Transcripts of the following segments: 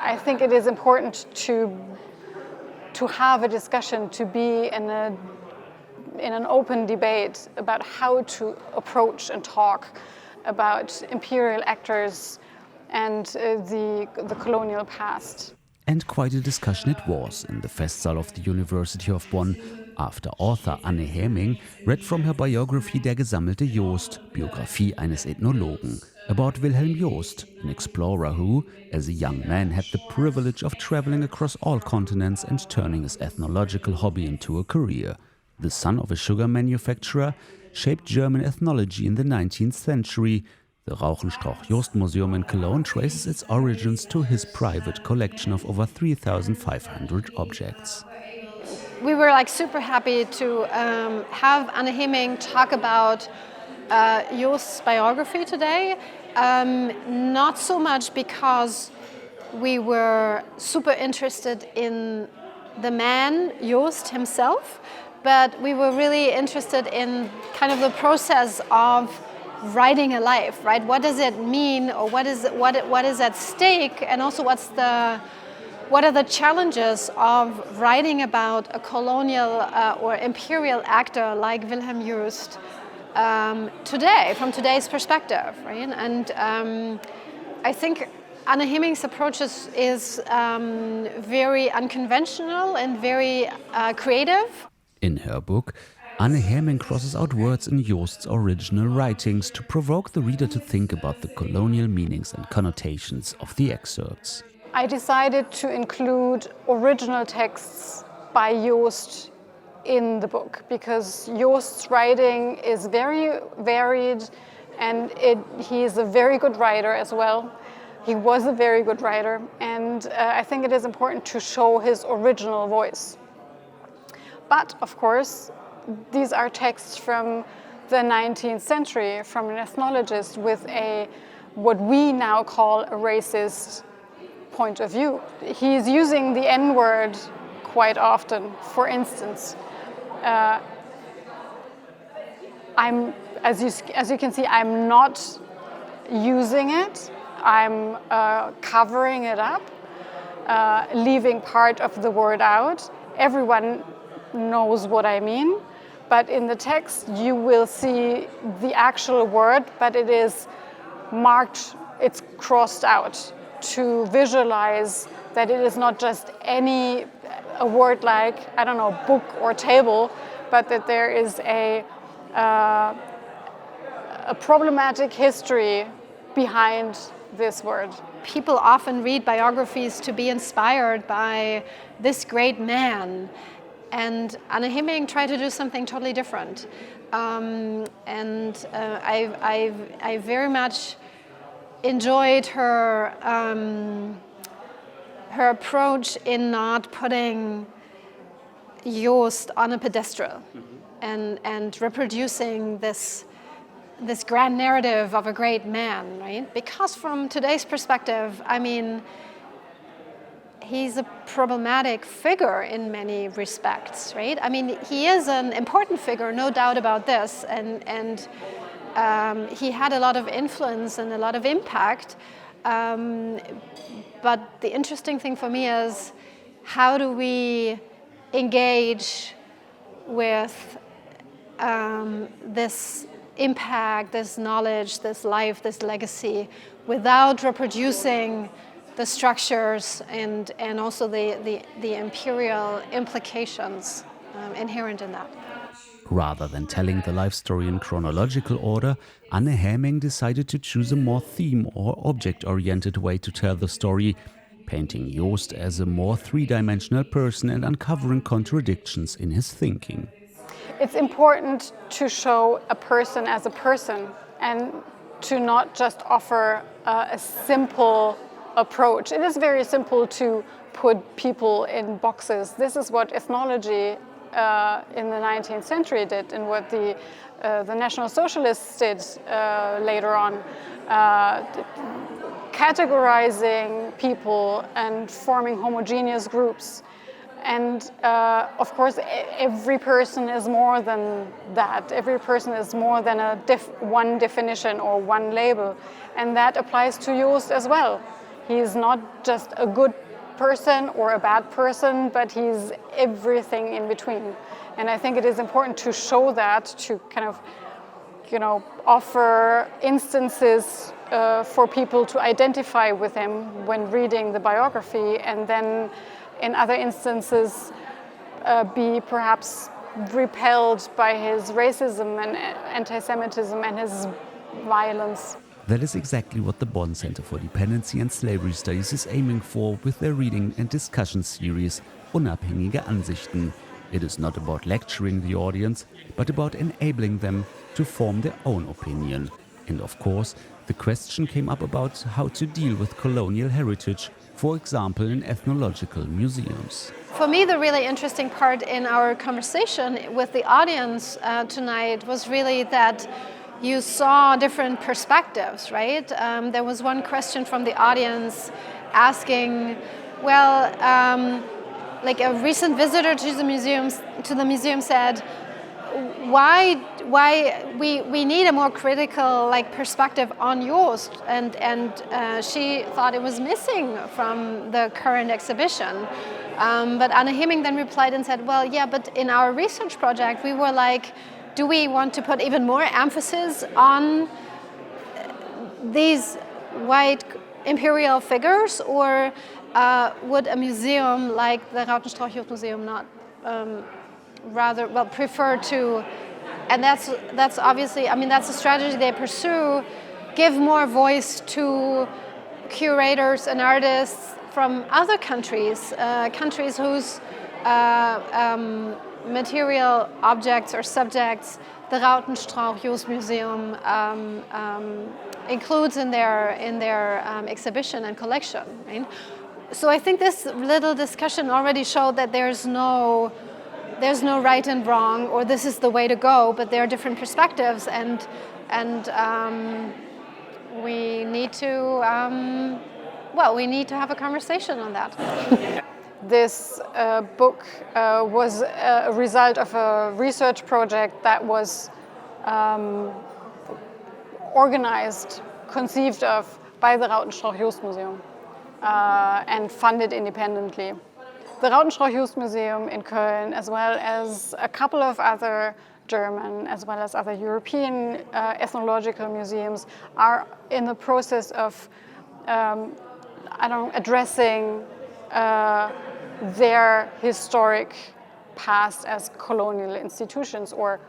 I think it is important to have a discussion, to be in an open debate about how to approach and talk about imperial actors and the colonial past. And quite a discussion it was in the Festsaal of the University of Bonn after author Anne Haeming read from her biography Der gesammelte Joest, Biografie eines Ethnologen, about Wilhelm Joest, an explorer who, as a young man, had the privilege of traveling across all continents and turning his ethnological hobby into a career. The son of a sugar manufacturer, shaped German ethnology in the 19th century. The Rautenstrauch-Joest Museum in Cologne traces its origins to his private collection of over 3,500 objects. We were super happy to have Anne Haeming talk about Joest's biography today. Not so much because we were super interested in the man, Joest himself, but we were really interested in kind of the process of writing a life, right? What does it mean, or what is at stake, and also what are the challenges of writing about a colonial or imperial actor like Wilhelm Joest today, from today's perspective, right? And I think Anne Haeming's approach is very unconventional and very creative. In her book, Anne Haeming crosses out words in Joest's original writings to provoke the reader to think about the colonial meanings and connotations of the excerpts. I decided to include original texts by Joest in the book because Joest's writing is very varied, and he is a very good writer as well. He was a very good writer, and I think it is important to show his original voice. But of course, these are texts from the 19th century, from an ethnologist with what we now call a racist point of view. He's using the N-word quite often. For instance, as you can see, I'm not using it. I'm covering it up, leaving part of the word out. Everyone knows what I mean, but in the text you will see the actual word, but it is marked, it's crossed out to visualize that it is not just a word like, I don't know, book or table, but that there is a problematic history behind this word. People often read biographies to be inspired by this great man, and Anne Haeming tried to do something totally different. I very much enjoyed her approach in not putting Joest on a pedestal and reproducing this grand narrative of a great man, right? Because from today's perspective, I mean, he's a problematic figure in many respects, right? I mean, he is an important figure, no doubt about this, and he had a lot of influence and a lot of impact. But the interesting thing for me is, how do we engage with this impact, this knowledge, this life, this legacy, without reproducing the structures and also the imperial implications inherent in that. Rather than telling the life story in chronological order, Anne Haeming decided to choose a more theme- or object-oriented way to tell the story, painting Joest as a more three-dimensional person and uncovering contradictions in his thinking. It's important to show a person as a person and to not just offer a simple approach. It is very simple to put people in boxes. This is what ethnology in the 19th century did, and what the National Socialists did later on, categorizing people and forming homogeneous groups. And of course, every person is more than that. Every person is more than one definition or one label. And that applies to Joest as well. He's not just a good person or a bad person, but he's everything in between. And I think it is important to show that, to kind of, offer instances for people to identify with him when reading the biography, and then in other instances be perhaps repelled by his racism and anti-Semitism and his violence. That is exactly what the Bonn Center for Dependency and Slavery Studies is aiming for with their reading and discussion series Unabhängige Ansichten. It is not about lecturing the audience, but about enabling them to form their own opinion. And of course, the question came up about how to deal with colonial heritage, for example in ethnological museums. For me, the really interesting part in our conversation with the audience tonight was really that you saw different perspectives, right? There was one question from the audience asking, like a recent visitor to the museum said, why we need a more critical perspective on Joest, and she thought it was missing from the current exhibition. But Anne Haeming then replied and said, well, yeah, but in our research project we were like, do we want to put even more emphasis on these white imperial figures, or would a museum like the Rautenstrauch-Joest Museum not prefer to, and that's obviously, that's a strategy they pursue, give more voice to curators and artists from other countries, countries whose material objects or subjects the Rautenstrauch-Joest Museum includes in their exhibition and collection. Right? So I think this little discussion already showed that there's no right and wrong, or this is the way to go, but there are different perspectives, and we need to have a conversation on that. This book was a result of a research project that was organized, conceived of by the Rautenstrauch-Joest Museum and funded independently. The Rautenstrauch-Joest Museum in Cologne, as well as a couple of other German as well as other European ethnological museums, are in the process of addressing their historic past as colonial institutions, or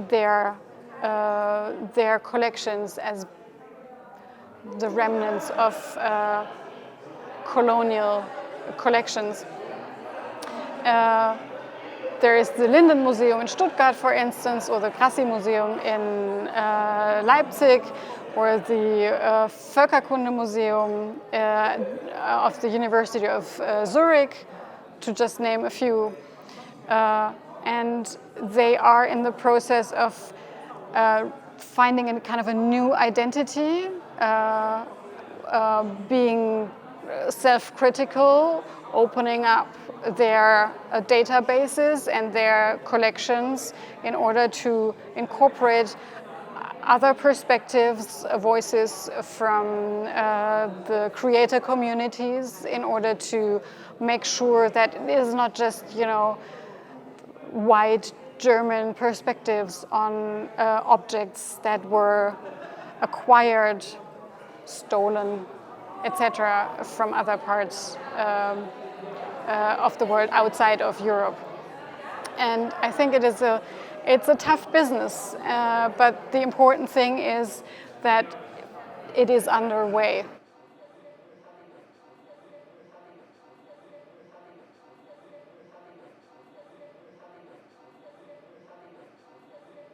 their collections as the remnants of colonial collections. There is the Linden Museum in Stuttgart, for instance, or the Grassi Museum in Leipzig, or the Völkerkunde Museum of the University of Zurich, to just name a few. And they are in the process of finding a kind of a new identity, being self-critical, opening up their databases and their collections in order to incorporate other perspectives, voices from the creator communities, in order to make sure that it is not just, white German perspectives on objects that were acquired, stolen, etc., from other parts of the world outside of Europe. And I think it's a tough business, but the important thing is that it is underway.